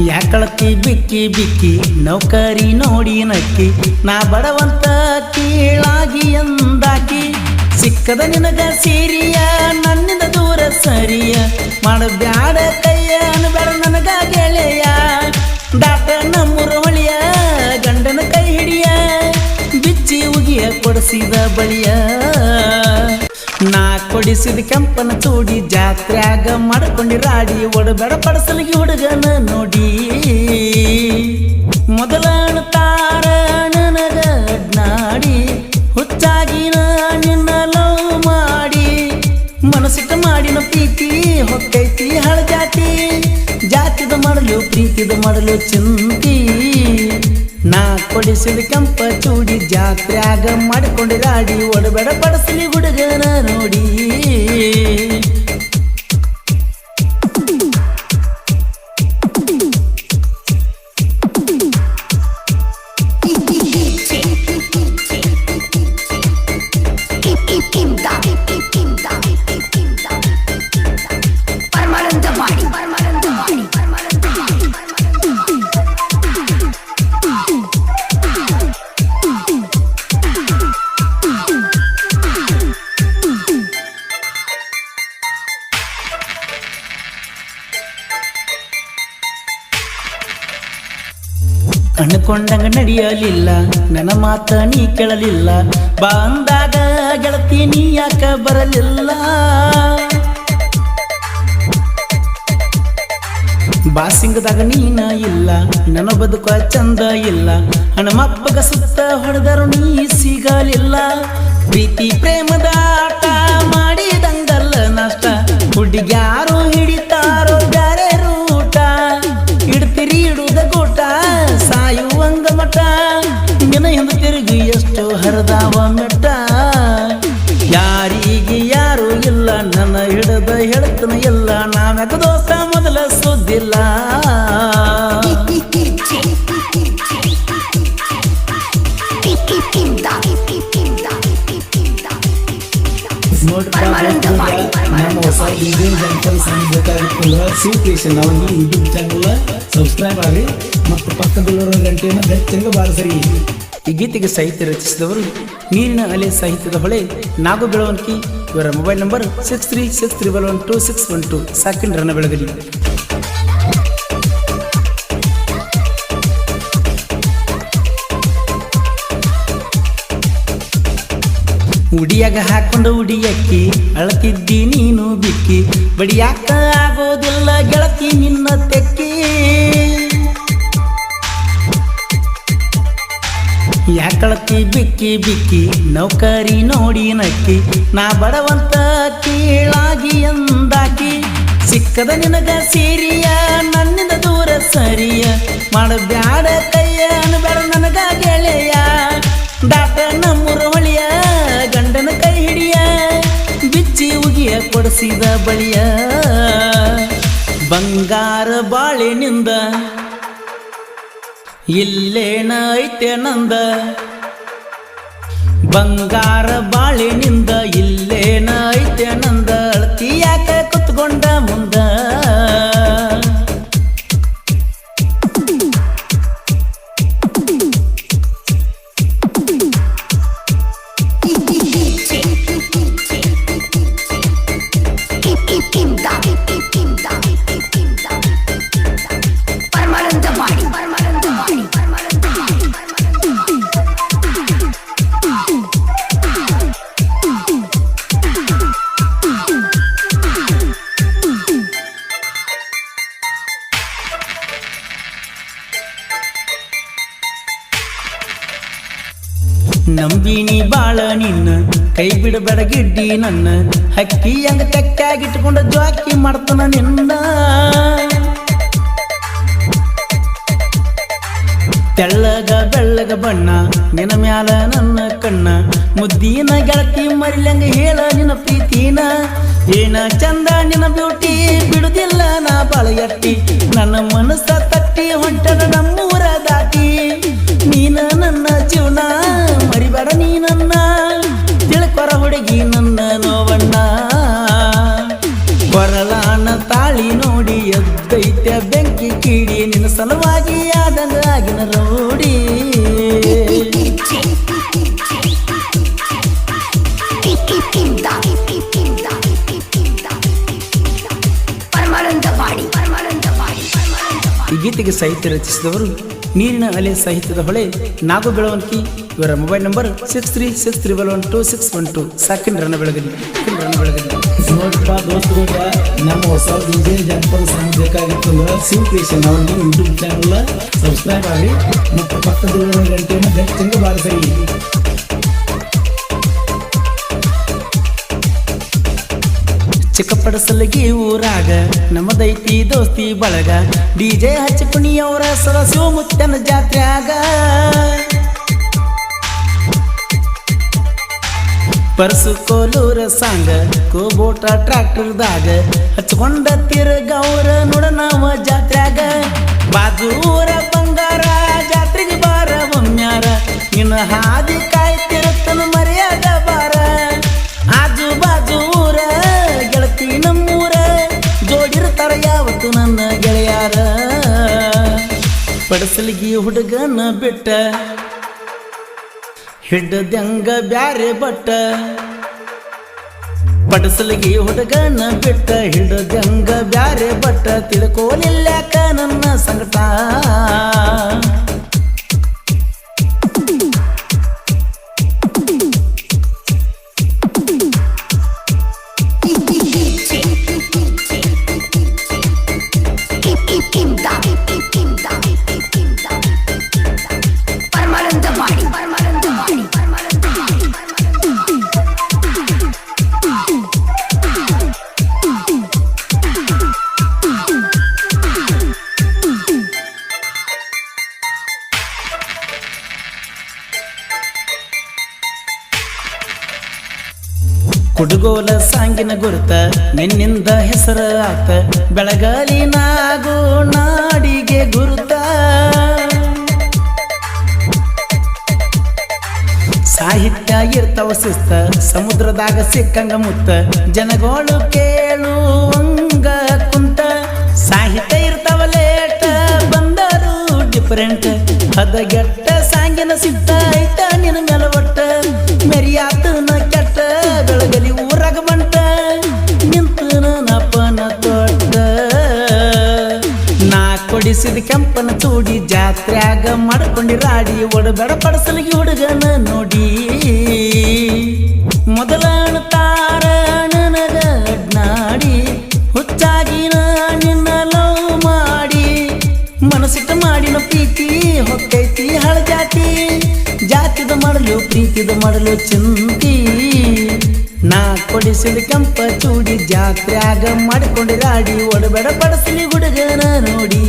ಯಾಕಳತಿ ಬಿಕ್ಕಿ ಬಿಕ್ಕಿ ನೌಕರಿ ನೋಡಿ ನಕ್ಕಿ ನಾ ಬಡವಂತ ಕೀಳಾಗಿ ಎಂದಾಕಿ ಸಿಕ್ಕದ ನಿನಗ ಸೀರಿಯ ನನ್ನಿಂದ ದೂರ ಸರಿಯ ಮಾಡಬ್ಯಾಡ ಕೈಯ ಅನ್ಬೇಡ ನನಗ ಗೆಳೆಯ ದಾಟ ನಮ್ಮೂರ ಹೊಳಿಯ ಗಂಡನ ಕೈ ಹಿಡಿಯ ಬಿಚ್ಚಿ ಉಗಿಯ ಕೊಡಿಸಿದ ಬಳಿಯ ನಾ ಕೊಡಿಸಿದ ಕೆಂಪನ ಚೂಡಿ ಜಾತ್ರ್ಯಾಗ ಮಾಡ್ಕೊಂಡಿ ರಾಡಿ ಒಡಬೇಡ ಪಡಸಲಿಗೆ ಹುಡುಗನ ನೋಡಿ ಮೊದಲ ತಾರ ನನಗ ನಾಡಿ ಹುಚ್ಚಾಗಿ ನಿನ್ನ ಲವ್ ಮಾಡಿ ಮನಸ್ಸಿಟ್ಟು ಮಾಡಿನ ಪ್ರೀತಿ ಹೊಕ್ಕೈತಿ ಹಳ ಜಾತಿದ ಮಾಡಲು ಪ್ರೀತಿದ ಮಾಡಲು ಚಿಂತಿ ನಾ ಕೊಡಿಸಿದ ಕೆಂಪ ಚೂಡಿ ಜಾತ್ರ್ಯಾಗ ಮಾಡಿಕೊಂಡಿ ರಾಡಿ ಒಡಬೇಡ ಪಡಸಲಿ ಹುಡುಗನ ನೋಡಿ ಅನ್ಕೊಂಡಂಗ ನಡೆಯಲಿಲ್ಲ ನನ್ನ ಮಾತ ನೀ ಕೇಳಲಿಲ್ಲ ಬಂದಾಗ ಗೆಳತಿ ನೀ ಯಾಕ ಬರಲಿಲ್ಲ ಬಾಸಿಂಗದಾಗ ನೀನ ಇಲ್ಲ ನನ್ನ ಬದುಕ ಚಂದ ಇಲ್ಲ ಹಣಮಪ್ಪಗ ಸುತ್ತ ಹೊಡೆದರು ನೀ ಸಿಗಲಿಲ್ಲ ಪ್ರೀತಿ ಪ್ರೇಮದ ಆಟ ಮಾಡಿದಂಗಲ್ಲ ನಷ್ಟ ಹುಡುಗ್ಯಾರು ಹಿಡಿತಾರೋ ಬ್ಯಾರೆ ರೂಟ ಇಡ್ತಿರಿ ಇಡುದ ಗೋಟ ಸಾಯುವಂಗ ಮಠ ನಿನ ಹಿಂದ ತಿರುಗಿ ಎಷ್ಟು ಹರಿದಾವ ಮೆಟ್ಟ ಯಾರಿಗೆ ಯಾರು ಇಲ್ಲ ನನ್ನ ಹಿಡದ ಹೇಳ್ತನ ಇಲ್ಲ ನಾವ್ಯಾಕ ದೋಸ್ತ ಮೊದಲ ಸುದ್ದಿಲ್ಲ ನಮ್ಮ ಹೊಸ ಯೂಟ್ಯೂಬ್ ಚಾನಲ್ ಸಬ್ಸ್ಕ್ರೈಬ್ ಆಗಿ ಮತ್ತು ಪಕ್ಕದಲ್ಲಿರೋ ಗಂಟೆಯನ್ನು ಬೆಚ್ಚಂಗ ಬಾರಿಸರಿ. ಈ ಗೀತೆಗೆ ಸಾಹಿತ್ಯ ರಚಿಸಿದವರು ನೀರಿನ ಅಲೆ ಸಾಹಿತ್ಯದ ಹೊಳೆ ನಾಗು ಬೆಳವಣಿಗೆ. ಇವರ ಮೊಬೈಲ್ ನಂಬರ್ 6363112612. ಸಾಕಿನ ರನ್ನ ಬೆಳಗಲಿ. ಉಡಿಯಾಗ ಹಾಕೊಂಡು ಉಡಿಯಕ್ಕಿ ಅಳತಿದ್ದಿ ನೀನು ಬಿಕ್ಕಿ ಬಡಿಯಾಕ ಆಗೋದಿಲ್ಲ ಗೆಳತಿ ನಿನ್ನ ತೆಕ್ಕಿ ಯಾಕಳತಿ ಬಿಕ್ಕಿ ಬಿಕ್ಕಿ ನೌಕರಿ ನೋಡಿ ನಕ್ಕಿ ನಾ ಬಡವಂತ ಕೀಳಾಗಿ ಎಂದಾಕಿ ಸಿಕ್ಕದ ನಿನಗ ಸೀರಿಯ ನನ್ನಿಂದ ದೂರ ಸರಿಯ ಮಾಡಬ್ಯಾಡ ಕೈಯ ಅನ್ಬೇಡ ನನಗ ಗೆಳೆಯ ದಾಟ ನಮ್ಮೂರ ಹೊಳಿಯ ಗಂಡನ ಕೈ ಹಿಡಿಯ ಬಿಚ್ಚಿ ಉಗಿಯ ಕೊಡಿಸಿದ ಬಳಿಯ ಬಂಗಾರ ಬಾಳಿನಿಂದ ಇಲ್ಲೇನ ಐತೆ ನಂದ ಬಂಗಾರ ಬಾಳಿನಿಂದ ಇಲ್ಲೇನ ಐತೆ ನಂದ ಅಳತಿ ಯಾಕ ಕುತ್ಕೊಂಡ ಮುಂದ ನಂಬಿನಿ ಬಾಳ ನಿನ್ನ ಕೈ ಬಿಡಬೇಡ ಗಿಡ್ಡಿ ನನ್ನ ಹಕ್ಕಿ ಹಂಗ ತೆಕ್ಕಾಗಿಟ್ಕೊಂಡ ಜ್ವಾಕಿ ಮಾಡ್ತಾನ ನಿನ್ನ ತೆಳ್ಳಗ ಬೆಳ್ಳಗ ಬಣ್ಣ ನಿನ್ನ ಮ್ಯಾಲ ನನ್ನ ಕಣ್ಣ ಮುದ್ದಿನ ಗೆಳತಿ ಮರಿಲಂಗ ಹೇಳ ನಿನ್ನ ಪ್ರೀತಿನ ಏನ ಚಂದ ನಿನ್ನ ಬ್ಯೂಟಿ ಬಿಡುದಿಲ್ಲ ನಾ ಬಾಳ ಎಟ್ಟಿ ನನ್ನ ಮನಸ್ಸ ತಟ್ಟಿ ಹೊಂಟದ ನಮ್ಮೂರ ದಾಟಿ ನೀನ ನನ್ನ ಜೀವನ ಮರಿಬೇಡ ನೀ ನನ್ನ ತಿಳ್ಕೊರ ಹುಡುಗಿ ನನ್ನ ನೋವಣ್ಣ ಕೊರಲಾನ ತಾಳಿ ನೋಡಿ ಎದ್ದೈತೆ ಬೆಂಕಿ ಕೀಡಿ ಪ್ರೀತಿ ನಿನ್ನ ಸಲುವಾಗಿ ಆದಂಗ ಆಗಿನ ರೌಡಿ ಈ ಗೀತೆಗೆ ಸಾಹಿತ್ಯ ರಚಿಸಿದವರು ನೀರಿನ ಅಲೆ ಸಾಹಿತ್ಯದ ಹೊಳೆ ನಾಗು ಬೆಳವಣಿಗೆ. ಇವರ ಮೊಬೈಲ್ ನಂಬರ್ 6363112612. ಸಾಕಿನ ರಣ ಬೆಳಗಲಿ. ನೋಡಪ್ಪ ದೋಸ್ತರು, ನಮ್ಮ ಹೊಸ ಡಿಜೆ ಜನಪದ ಸಾಂಗ್ ಬೇಕಾಗಿತ್ತು ಶಿವ ಕ್ರಿಯೇಷನ್ ಅವ್ರಿಗೆ ಯೂಟ್ಯೂಬ್ ಚಾನಲ್ ಸಬ್ಸ್ಕ್ರೈಬ್ ಆಗಿ ಮತ್ತು ಪಕ್ಕದಲ್ಲಿರೋ ಗಂಟೆಯನ್ನು ಗಟ್ಟಿಂದ ಬಾರಿಸಿ. ಚಿಕ್ಕಪಡಸಲಗಿ ಊರಾಗ ನಮ್ಮದೈತಿ ದೋಸ್ತಿ ಬಳಗ ಡಿಜೆ ಹಚ್ಚಿ ಕುಣಿಯವರ ಸರಸು ಮುತ್ತನ ಜಾತ್ರ್ಯಾಗ ಪರಸು ಕೋಲೂರ ಸಾಂಗ ಕೋಬೋಟ ಟ್ರ್ಯಾಕ್ಟರ್ದಾಗ ಹಚ್ಕೊಂಡ ತಿರುಗೌರ ನೋಡ ನಾವ ಜಾತ್ರ್ಯಾಗ ಬಾಜು ಊರ ಬಂಗಾರ ಜಾತ್ರೆಗೆ ಬಾರ ಒಮ್ಮ್ಯಾರ ನಿನ್ನ ಹಾದಿ ಕಾಯ್ತಿರುತ್ತನ ಮರ್ಯಾದ ಬಾರ ಆಜು ಬಾಜು ಊರ ಗೆಳತಿ ನಮ್ಮೂರ ಜೋಡಿರ್ತಾರ ಯಾವತ್ತು ನನ್ನ ಗೆಳೆಯಾರ ಪಡಸಲಿಗಿ ಹುಡುಗನ ಬಿಟ್ಟ ಹಿಡ್ದಂಗ ಬ್ಯಾರೆ ಬಟ್ಟ ಪಡಸಲಿಗಿ ಹುಡುಗನ ಬಿಟ್ಟ ಹಿಡ್ದಂಗ ಬ್ಯಾರೆ ಬಟ್ಟ ತಿಳ್ಕೋಲಿಲ್ಯಾಕ ನನ್ನ ಸಂಕಟ ಕುಡುಗೋಲ ಸಾಂಗಿನ ಗುರುತ ನಿನ್ನಿಂದ ಹೆಸರ ಆತ ಬೆಳಗಾಲಿ ನಾಗು ನಾಡಿಗೆ ಗುರುತ ಸಾಹಿತ್ಯ ಇರ್ತಾವ ಶಿಸ್ತ ಸಮುದ್ರದಾಗ ಸಿಕ್ಕಂಗ ಮುತ್ತ ಜನಗೋಳು ಕೇಳುವಂಗ ಕುಂತ ಸಾಹಿತ್ಯ ಇರ್ತಾವ ಲೇಟ ಬಂದರು ಡಿಫರೆಂಟ್ ಹದಗೆಟ್ಟ ಸಾಂಗಿನ ಸಿದ್ಧ ಐತ ನಿನ್ನ ಮೇಲೆ ಒಟ್ಟ ಮೆರಿಯಾತನ ಕೆಟ್ಟ ಬೆಳಗಲಿ ಊರಾಗ ಬಂಟ ನಿಂತನ ನಪನ ತೊಟ್ಟ ನಾ ಕೊಡಿಸಿದ ಕೆಂಪನ ಚೂಡಿ ಜಾತ್ರ್ಯಾಗ ಮಾಡ್ಕೊಂಡಿ ರಾಡಿ ಒಡಬೇಡ ಪಡಸಲಿಗೆ ಹುಡುಗನ ನೋಡಿ ಮೊದಲ ತಾರ ನನಗ ಅಡ್ನಾಡಿ ಹುಚ್ಚಾಗಿನ ನಿನ್ನ ಲವ್ ಮಾಡಿ ಮನಸ್ಸಿಟ್ಟ ಮಾಡಿನ ಪ್ರೀತಿ ಹೊಕ್ಕೈತಿ ಹಳ ಜಾತಿ ಜಾತಿದ ಮಾಡಲು ಪ್ರೀತಿದ ಮಾಡಲು ಚಿಂತಿ ನಾ ಕೊಡಿಸಿದ ಕೆಂಪ ಚೂಡಿ ಜಾತ್ರ್ಯಾಗ ಮಾಡಿಕೊಂಡಿ ರಾಡಿ ಒಡಬೇಡ ಪಡಸಲಿ ಹುಡುಗನ ನೋಡಿ